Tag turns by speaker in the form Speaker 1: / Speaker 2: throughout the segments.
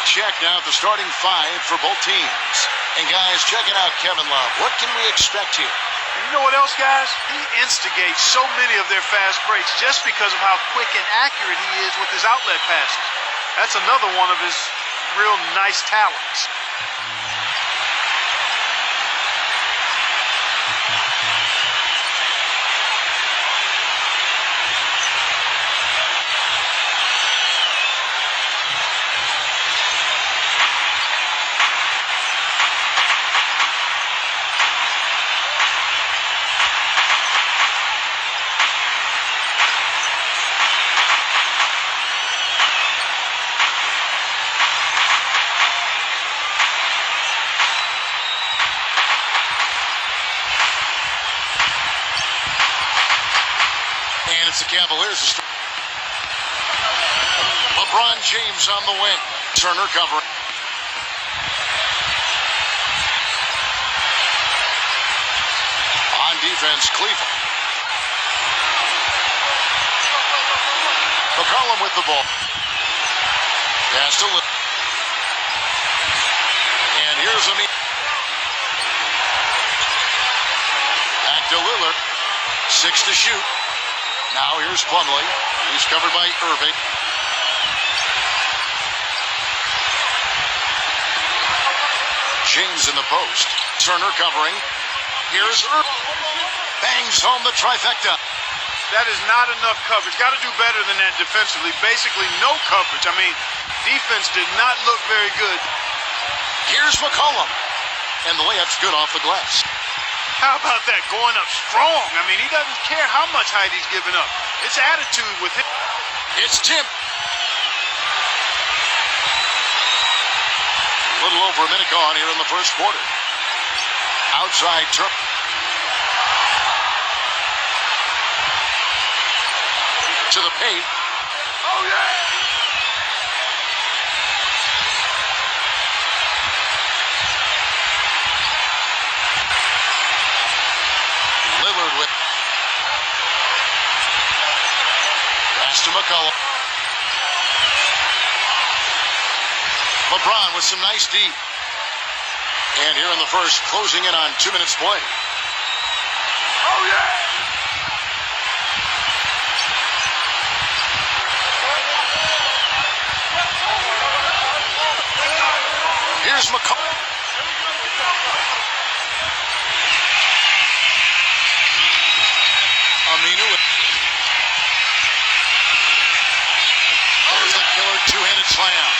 Speaker 1: quick check now at the starting five for both teams. And guys, checking out Kevin Love. What can we expect here?
Speaker 2: And you know what else, guys? He instigates so many of their fast breaks just because of how quick and accurate he is with his outlet passes. That's another one of his real nice talents.
Speaker 1: And it's the Cavaliers. LeBron James on the wing. Turner covering. On defense, Cleveland. McCollum with the ball. Pass to Lillard. And here's a back to Lillard. 6 to shoot. Now here's Plumlee. He's covered by Irving. James in the post. Turner covering. Here's Irving. Bangs home the trifecta.
Speaker 2: That is not enough coverage. Got to do better than that defensively. Basically no coverage. I mean, defense did not look very good.
Speaker 1: Here's McCollum. And the layup's good off the glass.
Speaker 2: How about that? Going up strong. I mean, he doesn't care how much height he's giving up. It's attitude with him.
Speaker 1: It's Tim. A little over a minute gone here in the first quarter. Outside turn. To the paint.
Speaker 2: Oh, yeah.
Speaker 1: Lillard with. Pass to McCollum. LeBron with some nice D. And here in the first, closing in on 2 minutes play.
Speaker 2: Oh, yeah.
Speaker 1: Here's McCollum. Aminu. There's the killer two-handed slam.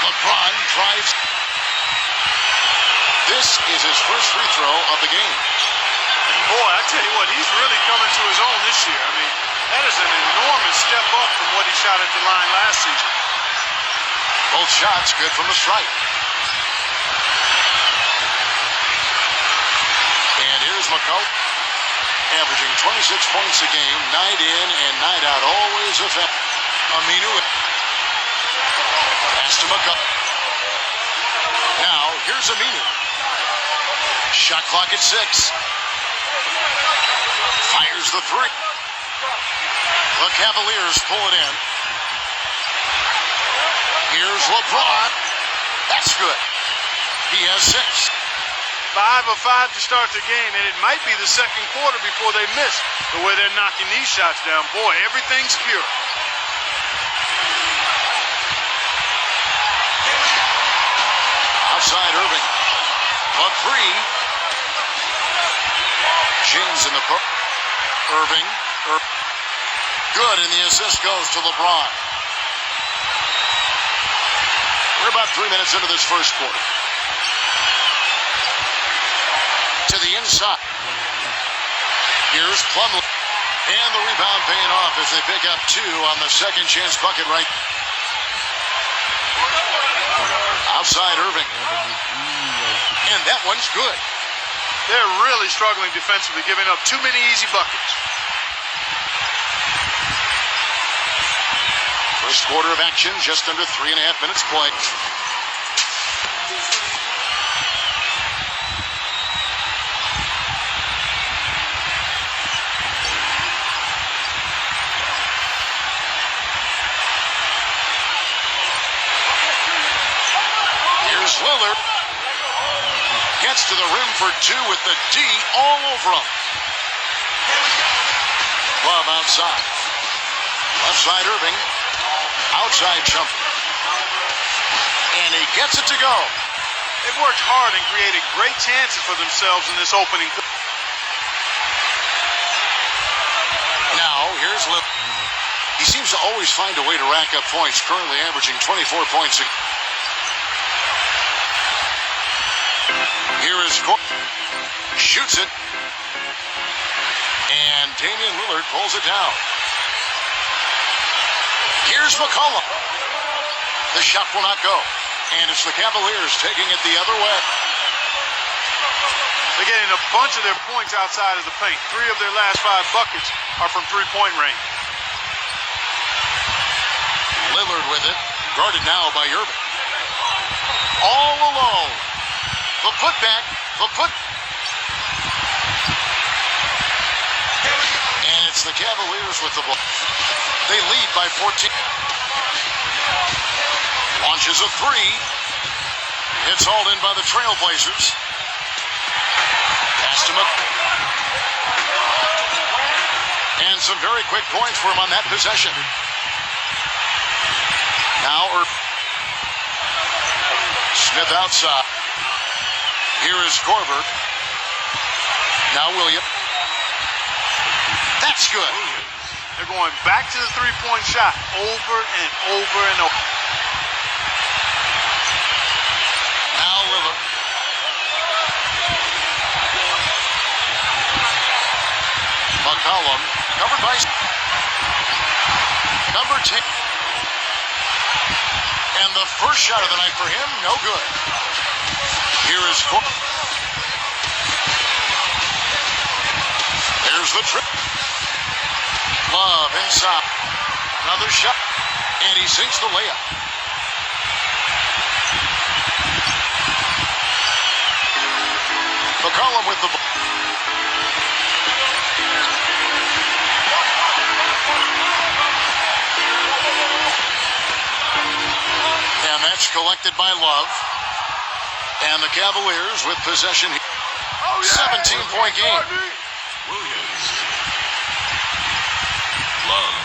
Speaker 1: LeBron drives. This is his first free throw of the game.
Speaker 2: Boy, I tell you what, he's really coming to his own this year. I mean, that is an enormous step up from what he shot at the line last season.
Speaker 1: Both shots good from the stripe. And here's McCollum, averaging 26 points a game, night in and night out, always effective. Aminu. Pass to McCollum. Now, here's Aminu. Shot clock at 6. Fires the three. The Cavaliers pull it in. Here's LeBron. That's good. He has 6.
Speaker 2: 5 of 5 to start the game, and it might be the second quarter before they miss the way they're knocking these shots down. Boy, everything's pure.
Speaker 1: Outside Irving. A 3. James in the post. Irving. Good, and the assist goes to LeBron. We're about 3 minutes into this first quarter. To the inside. Here's Plumlee. And the rebound paying off as they pick up 2 on the second chance bucket right. Outside Irving. And that one's good.
Speaker 2: They're really struggling defensively, giving up too many easy buckets.
Speaker 1: First quarter of action, just under 3.5 minutes played. Lillard. Gets to the rim for two with the D all over him. Love outside. Left side Irving. Outside jumper. And he gets it to go.
Speaker 2: They've worked hard and created great chances for themselves in this opening.
Speaker 1: Now, here's Lillard. He seems to always find a way to rack up points, currently averaging 24 points a game. Here is Gordon. Shoots it. And Damian Lillard pulls it down. Here's McCollum. The shot will not go. And it's the Cavaliers taking it the other way.
Speaker 2: They're getting a bunch of their points outside of the paint. 3 of their last 5 buckets are from three-point range.
Speaker 1: Lillard with it. Guarded now by Irving. All alone. The putback. The put. And it's the Cavaliers with the ball. They lead by 14. Launches a 3. It's hauled in by the Trailblazers. Pass to and some very quick points for him on that possession. Now Smith outside. Here is Korver. Now Williams. That's good.
Speaker 2: They're going back to the three-point shot over and over and over.
Speaker 1: Now Lillard. McCollum. Covered by number 10. And the first shot of the night for him, no good. Here is Korver. There's the trip. Love inside. Another shot. And he sinks the layup. McCollum with the ball. And that's collected by Love. And the Cavaliers with possession here. 17-point game.
Speaker 3: Williams. Love.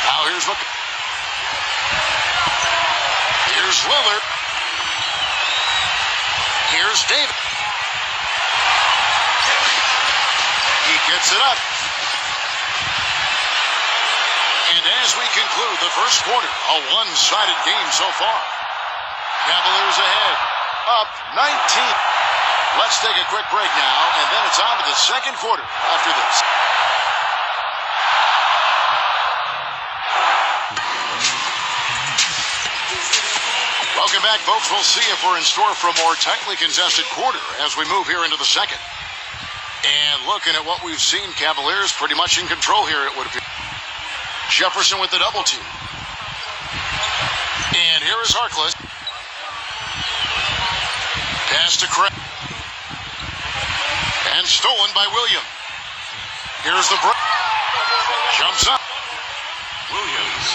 Speaker 1: Now here's Lillard. Here's David. He gets it up. And as we conclude the first quarter, a one-sided game so far. Cavaliers ahead, up 19. Let's take a quick break now, and then it's on to the second quarter after this. Welcome back, folks. We'll see if we're in store for a more tightly contested quarter as we move here into the second. And looking at what we've seen, Cavaliers pretty much in control here, it would appear. Jefferson with the double team. And here is Harkless. Pass to Craig. And stolen by Williams. Here's the break. Jumps up.
Speaker 3: Williams.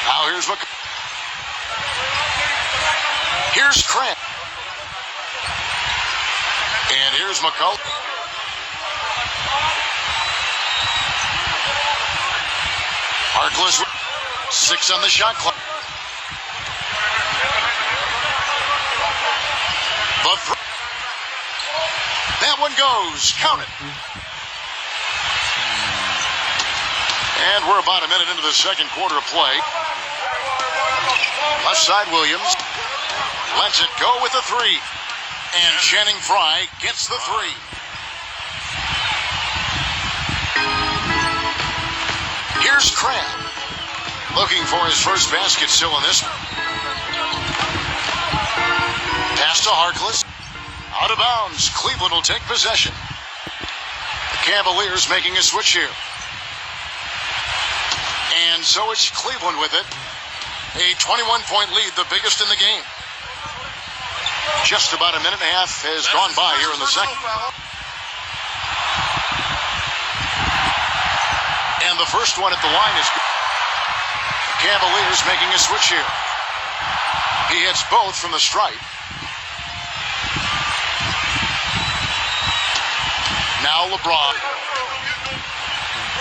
Speaker 1: Now here's Here's Craig. And here's McCollum. Harkless. 6 on the shot clock. That one goes. Count it. And we're about a minute into the second quarter of play. Left side Williams. Lets it go with the 3. And Channing Frye gets the 3. Here's Crabb. Looking for his first basket still in this one. Pass to Harkless. Out of bounds. Cleveland will take possession. The Cavaliers making a switch here. And so it's Cleveland with it. A 21-point lead, the biggest in the game. Just about a minute and a half has gone by here in the second. And the the first one at the line is good. Cavaliers making a switch here. He hits both from the stripe. Now LeBron.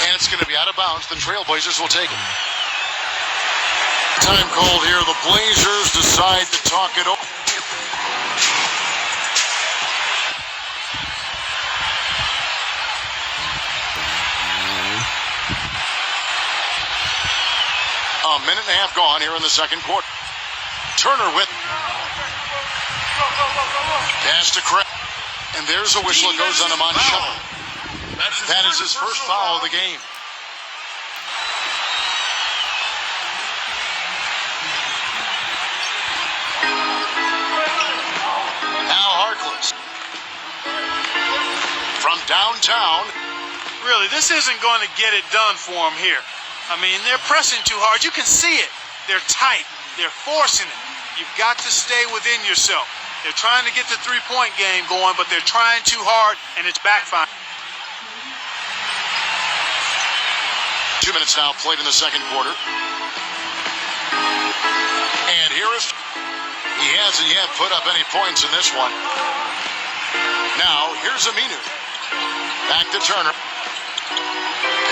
Speaker 1: And it's going to be out of bounds. The Trailblazers will take it. Time called here. The Blazers decide to talk it over. A minute and a half gone here in the second quarter. Turner with pass to Craig. And there's a whistle. It goes on him on shot. That is his first foul of the game. Now Harkless. From downtown.
Speaker 2: Really, this isn't going to get it done for him here. I mean, they're pressing too hard. You can see it. They're tight. They're forcing it. You've got to stay within yourself. They're trying to get the three-point game going, but they're trying too hard, and it's backfiring.
Speaker 1: 2 minutes now played in the second quarter. And here is... He hasn't yet put up any points in this one. Now, here's Aminu. Back to Turner.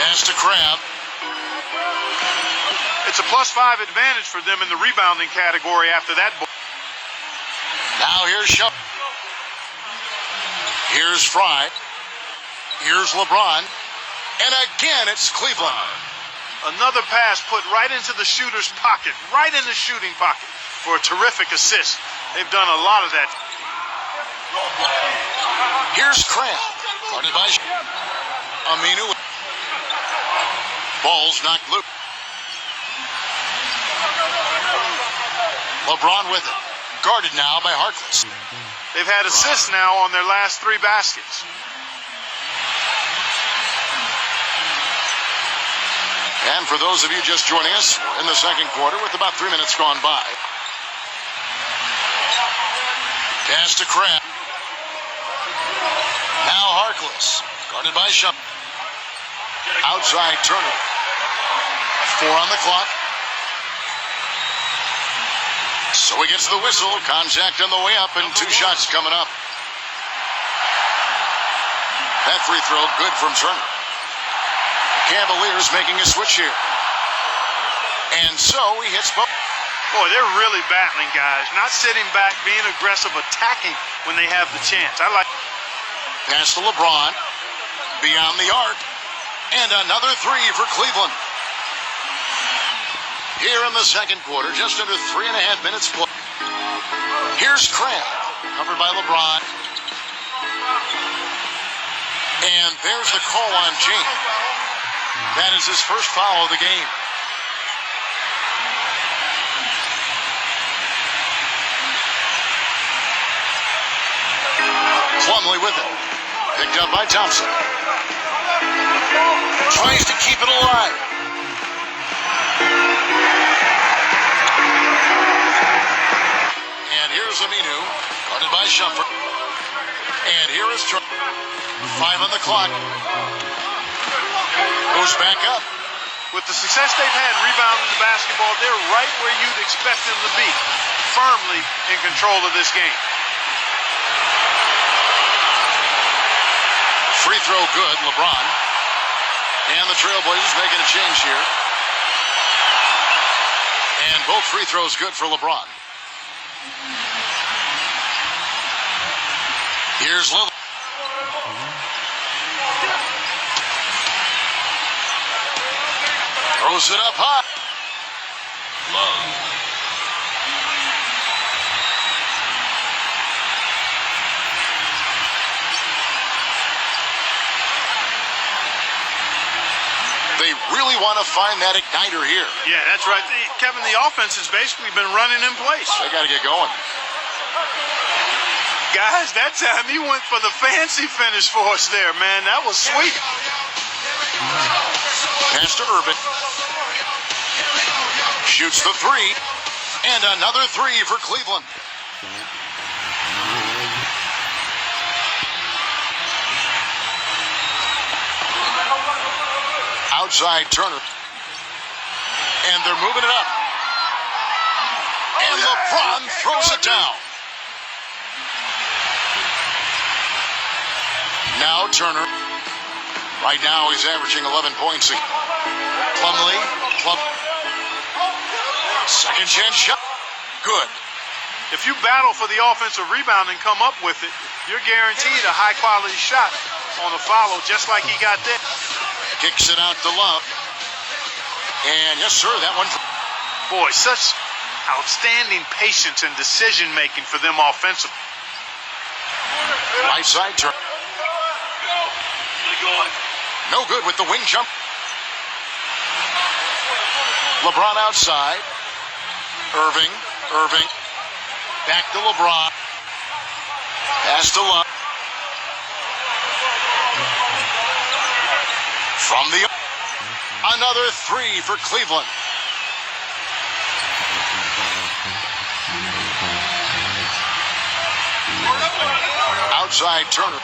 Speaker 1: Pass to Crab.
Speaker 2: It's a +5 advantage for them in the rebounding category after that ball.
Speaker 1: Now here's Shaw. Here's Fry. Here's LeBron. And again, it's Cleveland.
Speaker 2: Another pass put right into the shooter's pocket, right in the shooting pocket for a terrific assist. They've done a lot of that.
Speaker 1: Here's Cramp. Guarded by Aminu. Ball's knocked loose. LeBron with it. Guarded now by Harkless.
Speaker 2: They've had assists now on their last 3 baskets.
Speaker 1: And for those of you just joining us, we're in the second quarter with about 3 minutes gone by. Pass to Crab. Now Harkless. Guarded by Shump. Outside Turner. 4 on the clock. So he gets the whistle. Contact on the way up and 2 shots coming up. That free throw good from Turner. Cavaliers making a switch here. And so he hits both.
Speaker 2: Boy, they're really battling, guys. Not sitting back, being aggressive, attacking when they have the chance. I like.
Speaker 1: Pass to LeBron. Beyond the arc. And another 3 for Cleveland. Here in the second quarter, just under 3.5 minutes play. Here's Cramp, covered by LeBron. And there's the call on James. That is his first foul of the game. Plumlee with it. Picked up by Thompson. Tries to keep it alive. And here's Aminu, guarded by Shumpert. And here is Turner. 5 on the clock. Goes back up.
Speaker 2: With the success they've had rebounding the basketball, they're right where you'd expect them to be. Firmly in control of this game.
Speaker 1: Free throw good, LeBron. And the Trailblazers making a change here. And both free throws good for LeBron. Here's Lillard. Throws it up high.
Speaker 3: Love.
Speaker 1: They really want to find that igniter here.
Speaker 2: Yeah, that's right. Kevin, the offense has basically been running in place.
Speaker 1: They got to get going.
Speaker 2: Guys, that time he went for the fancy finish for us there, man. That was sweet.
Speaker 1: Pass to Urban. Shoots the 3. And another 3 for Cleveland. Outside Turner. And they're moving it up. And LeBron throws it down. Now Turner. Right now he's averaging 11 points. Plumlee. Second chance shot. Good.
Speaker 2: If you battle for the offensive rebound and come up with it, you're guaranteed a high-quality shot on a follow, just like he got there.
Speaker 1: Kicks it out to Love. And yes, sir, that one.
Speaker 2: Boy, such outstanding patience and decision-making for them offensively.
Speaker 1: Right side turn. No good with the wing jump. LeBron outside. Irving. Back to LeBron. Pass to Love. From the... Another three for Cleveland. Outside Turner.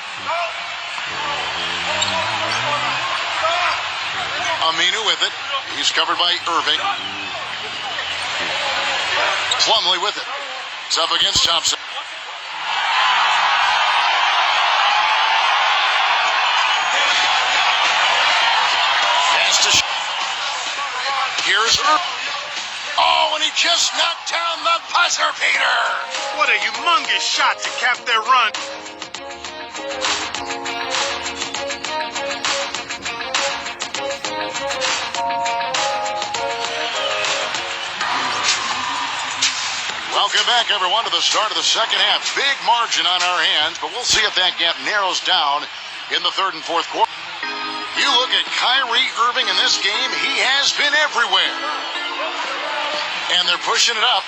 Speaker 1: Aminu with it. He's covered by Irving. Plumlee with it. It's up against Thompson. Fastest. Here's Irving. Oh, and he just knocked down the buzzer beater.
Speaker 2: What a humongous shot to cap their run.
Speaker 1: Welcome back, everyone, to the start of the second half. Big margin on our hands, but we'll see if that gap narrows down in the third and fourth quarter. You look at Kyrie Irving in this game, he has been everywhere. And they're pushing it up.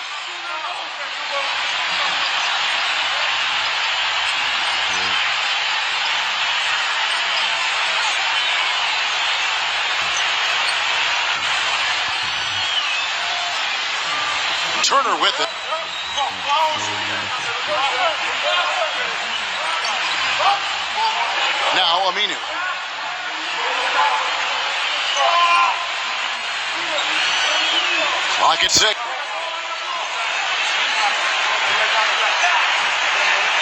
Speaker 1: Turner with it. Now Aminu. Clock at 6.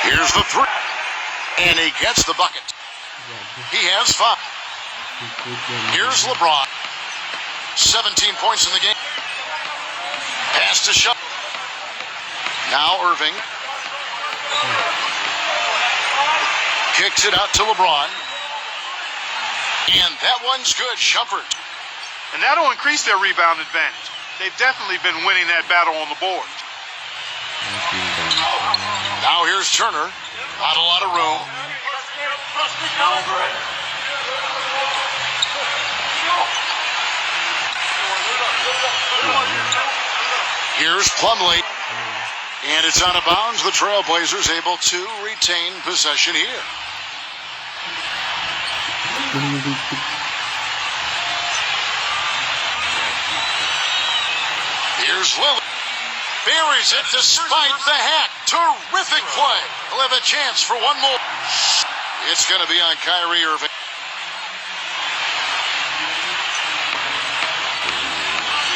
Speaker 1: Here's the three. And he gets the bucket. He has 5. Here's LeBron. 17 points in the game. Pass to Shut. Now Irving. Kicks it out to LeBron. And that one's good. Shumpert.
Speaker 2: And that'll increase their rebound advantage. They've definitely been winning that battle on the board.
Speaker 1: Now here's Turner. Not a lot of room. Here's Plumlee. And it's out of bounds. The Trailblazers able to retain possession here. Here's Lillard. Buries it despite the hack. Terrific play. He'll have a chance for one more. It's going to be on Kyrie Irving.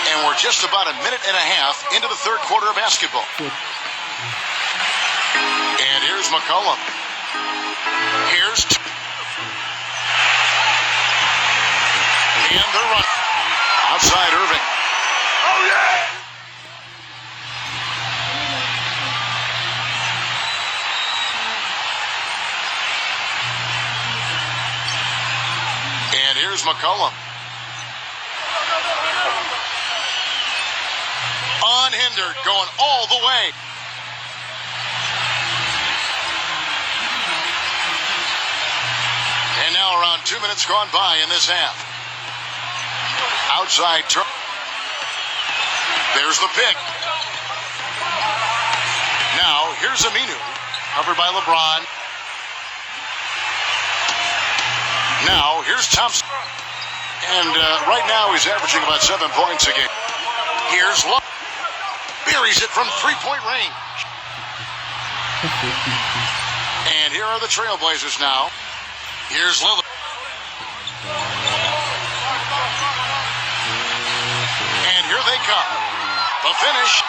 Speaker 1: And we're just about a minute and a half into the third quarter of basketball. And here's McCollum. Here's... And they're running. Outside Irving. Oh, yeah! And here's McCollum. Unhindered, going all the way. And now around 2 minutes gone by in this half. Outside turn. There's the pick. Now, here's Aminu. Covered by LeBron. Now, here's Thompson. And right now he's averaging about 7 points a game. Here's Love. Buries it from three-point range. And here are the Trailblazers now. Here's Lillard. they come. The finish.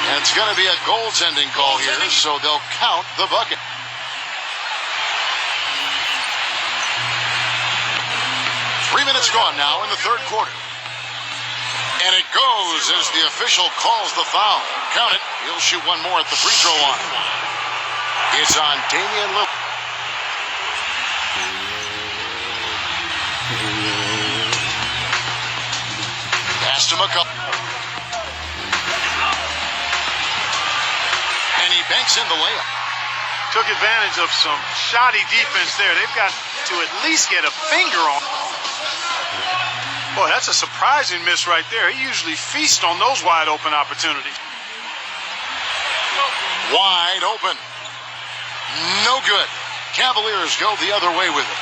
Speaker 1: And it's going to be a goaltending call here, so they'll count the bucket. Three minutes gone now in the third quarter. And it goes as the official calls the foul. Count it. He'll shoot one more at the free throw line. It's on Damian Lillard. Pass to McCullough. And he banks in the layup.
Speaker 2: Took advantage of some shoddy defense there. They've got to at least get a finger on. Boy, that's a surprising miss right there. He usually feasts on those wide open opportunities.
Speaker 1: Wide open. No good. Cavaliers go the other way with it.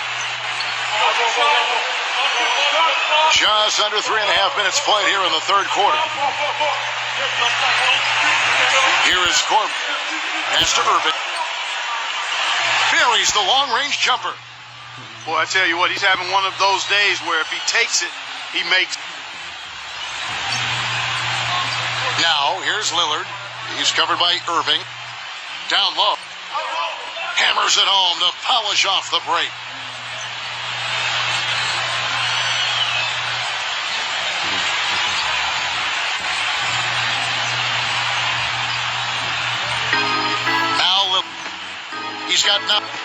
Speaker 1: Just under 3.5 minutes played here in the third quarter. Here is Corbin. Pass to Irving. Buries the long-range jumper.
Speaker 2: Boy, I tell you what, he's having one of those days where if he takes it, he makes.
Speaker 1: Now, here's Lillard. He's covered by Irving. Down low. Hammers it home to polish off the break. Now Lillard. He's got nothing.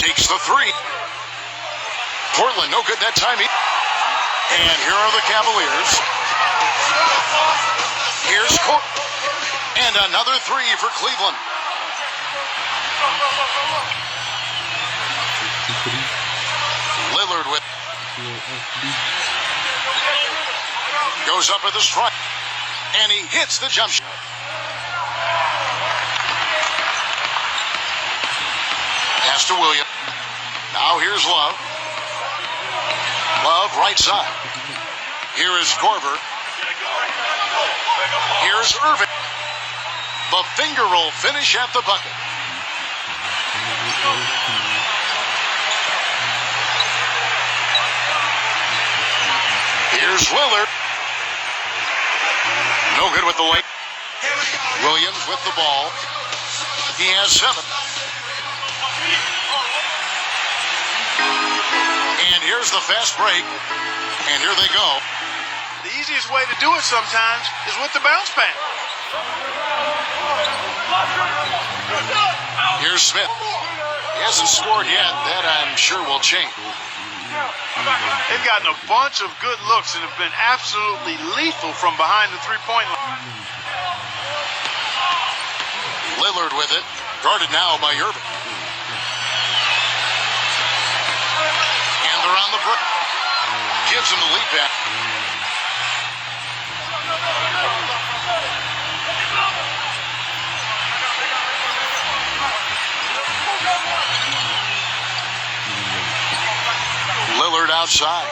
Speaker 1: Takes the three. Portland, no good that time. And here are the Cavaliers. Here's Court. And another three for Cleveland. Lillard with. Goes up at the strike. And he hits the jump shot. Pass to Williams. Now here's Love. Love right side. Here is Korver. Here's Irving. The finger roll finish at the bucket. Here's Lillard. No good with the late. Williams with the ball. He has 7. And here's the fast break. And here they go.
Speaker 2: The easiest way to do it sometimes is with the bounce pass.
Speaker 1: Here's Smith. He hasn't scored yet. That I'm sure will change.
Speaker 2: They've gotten a bunch of good looks and have been absolutely lethal from behind the three-point line.
Speaker 1: Lillard with it. Guarded now by Irving. And they're on the break. Gives him the lead back. Lillard outside.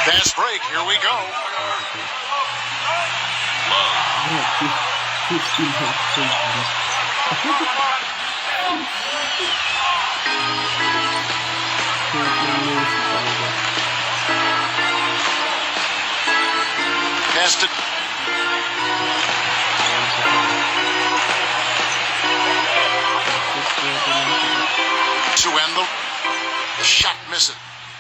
Speaker 1: Fast break. Here we go. Pass it. To end the shot missing.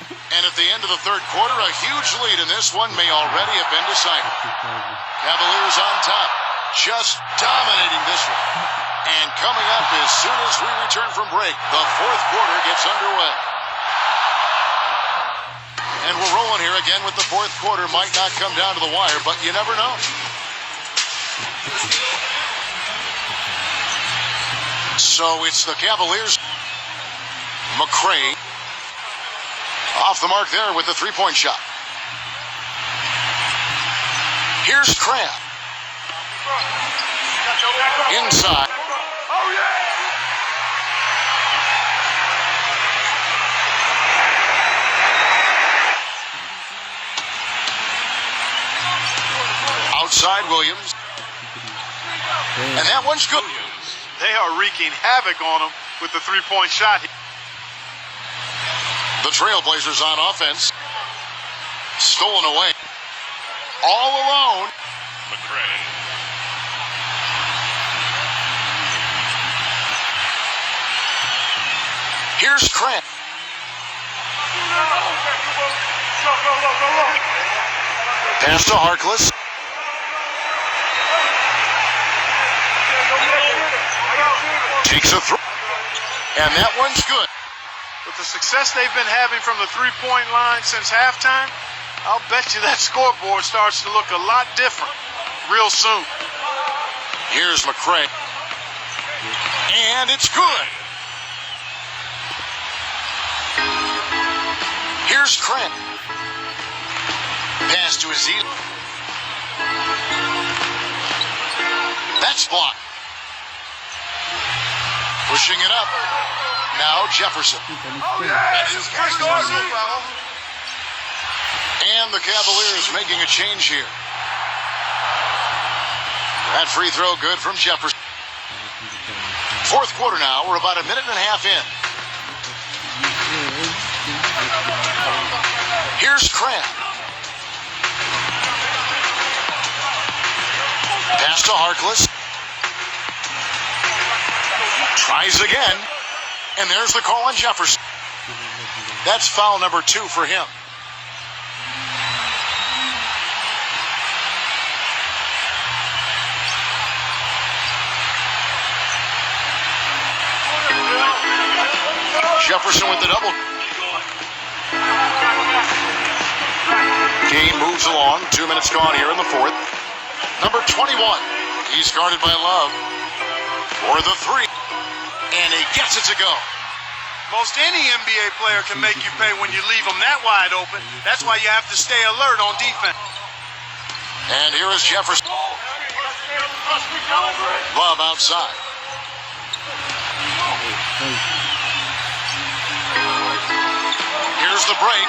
Speaker 1: And at the end of the third quarter, a huge lead in this one may already have been decided. Cavaliers on top, just dominating this one. And coming up as soon as we return from break, the fourth quarter gets underway. And we're rolling here again with the fourth quarter. Might not come down to the wire, but you never know. So it's the Cavaliers. McCray off the mark there with the three-point shot. Here's Crabb. Inside. inside Williams. And that one's good.
Speaker 2: They are wreaking havoc on them with the three-point shot.
Speaker 1: The Trailblazers on offense. Stolen away. All alone.
Speaker 3: McRae.
Speaker 1: Here's Krant. Pass to Harkless. Takes a throw. And that one's good.
Speaker 2: With the success they've been having from the three-point line since halftime, I'll bet you that scoreboard starts to look a lot different real soon.
Speaker 1: Here's McRae. And it's good. Here's Krant. Pass to Azil. That's blocked. Pushing it up. Now Jefferson.
Speaker 2: That's his first personal foul.
Speaker 1: And the Cavaliers making a change here. That free throw good from Jefferson. Fourth quarter now. We're about a minute and a half in. Here's Krant. Pass to Harkless. Tries again. And there's the call on Jefferson. That's foul number 2 for him. Jefferson with the double. Game moves along. 2 minutes gone here in the fourth. Number 21. He's guarded by Love. For the three. And he gets it to go.
Speaker 2: Most any NBA player can make you pay when you leave them that wide open. That's why you have to stay alert on defense.
Speaker 1: And here is Jefferson. Love outside. Here's the break.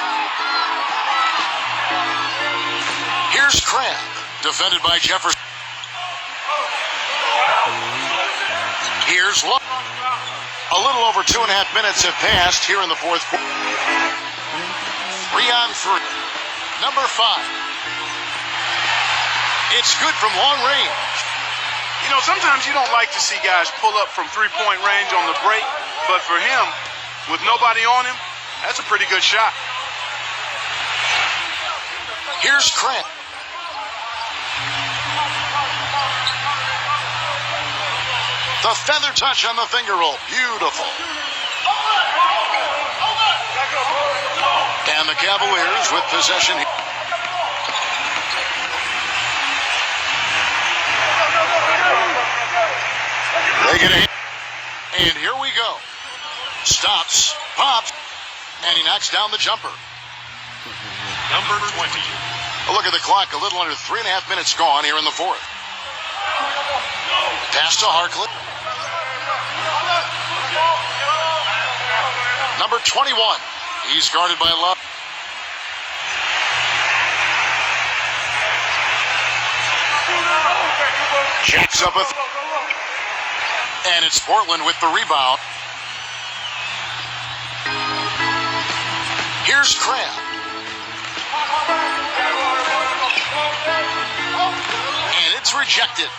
Speaker 1: Here's Krant. Defended by Jefferson. Here's Love. A little over 2.5 minutes have passed here in the fourth quarter. 3 on 3. Number 5. It's good from long range.
Speaker 2: You know, sometimes you don't like to see guys pull up from three-point range on the break, but for him, with nobody on him, that's a pretty good shot.
Speaker 1: Here's Krant. The feather touch on the finger roll. Beautiful. And the Cavaliers with possession. They get a hit. And here we go. Stops, pops, and he knocks down the jumper.
Speaker 3: Number 20.
Speaker 1: A look at the clock. A little under 3.5 minutes gone here in the fourth. Pass to Harkless. Number 21. He's guarded by Love. Jacks up and it's Portland with the rebound. Here's Krant. And it's rejected.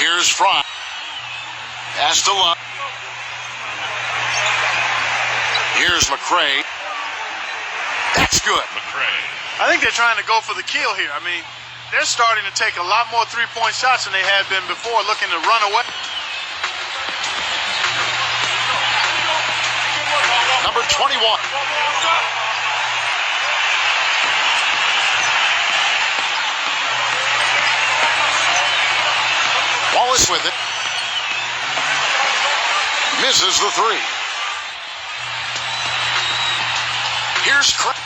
Speaker 1: Here's Fry. Pass to Love. Here's McRae. That's good.
Speaker 3: McRae.
Speaker 2: I think they're trying to go for the kill here. I mean, they're starting to take a lot more three-point shots than they had been before, looking to run away.
Speaker 1: Number 21. Wallace with it. Misses the three. Here's Krant.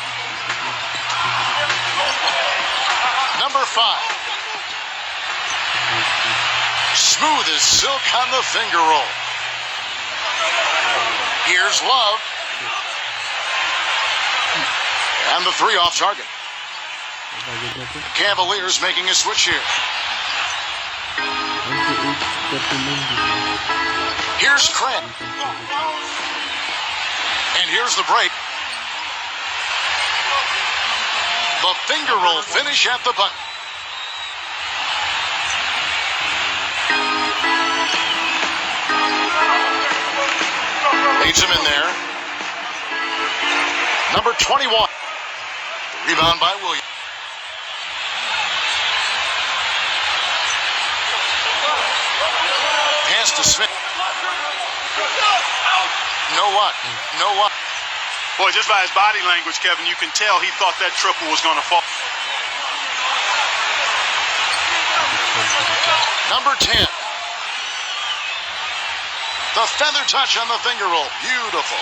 Speaker 1: Number 5. Smooth as silk on the finger roll. Here's Love. And the three off target. Cavaliers making a switch here. Here's Craig. And here's the break. The finger roll finish at the button. Leads him in there. Number 21. Rebound by Williams. Pass to Smith. No what? No what?
Speaker 2: Boy, just by his body language, Kevin, you can tell he thought that triple was going to fall.
Speaker 1: Number 10. The feather touch on the finger roll. Beautiful.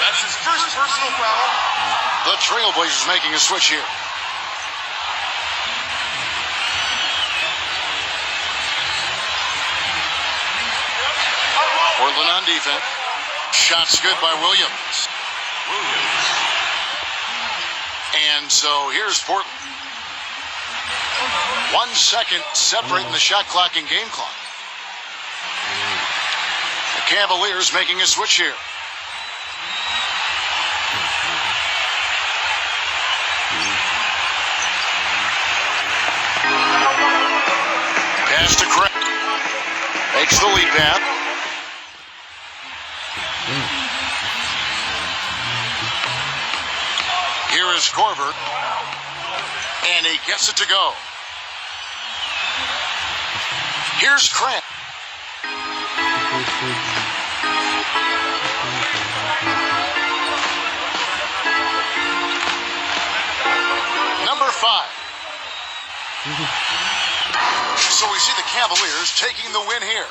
Speaker 3: That's his first personal foul.
Speaker 1: The Trailblazers making a switch here. Portland on defense. Shots good by Williams. And so here's Portland. 1 second separating the shot clock and game clock. The Cavaliers making a switch here. Pass to Craig. Makes the lead pass. Here is Korver. And he gets it to go. Here's Craig. Number 5. So we see the Cavaliers taking the win here.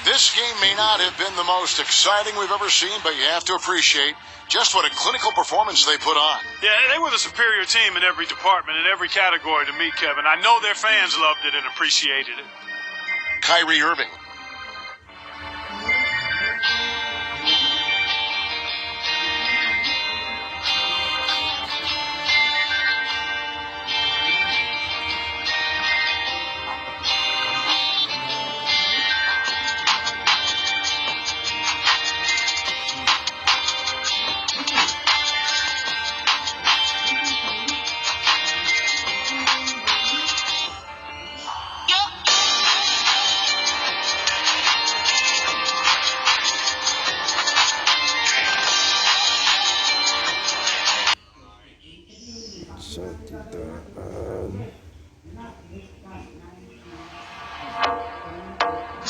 Speaker 1: This game may not have been the most exciting we've ever seen, but you have to appreciate just what a clinical performance they put on.
Speaker 2: Yeah, they were the superior team in every department, in every category to me, Kevin. I know their fans loved it and appreciated it.
Speaker 1: Kyrie Irving.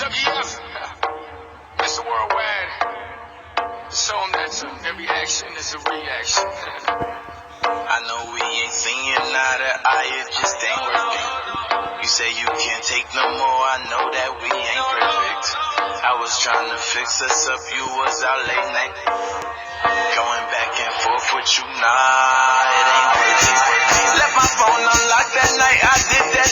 Speaker 4: WF, Mr. Worldwide. Show them that every action is a reaction. I know we ain't seen you now that it just ain't working. You say you can't take no more, I know that we ain't perfect. I was trying to fix us up, you was out late night. Going back and forth with you, nah, it ain't working. Left my phone unlocked that night, I did that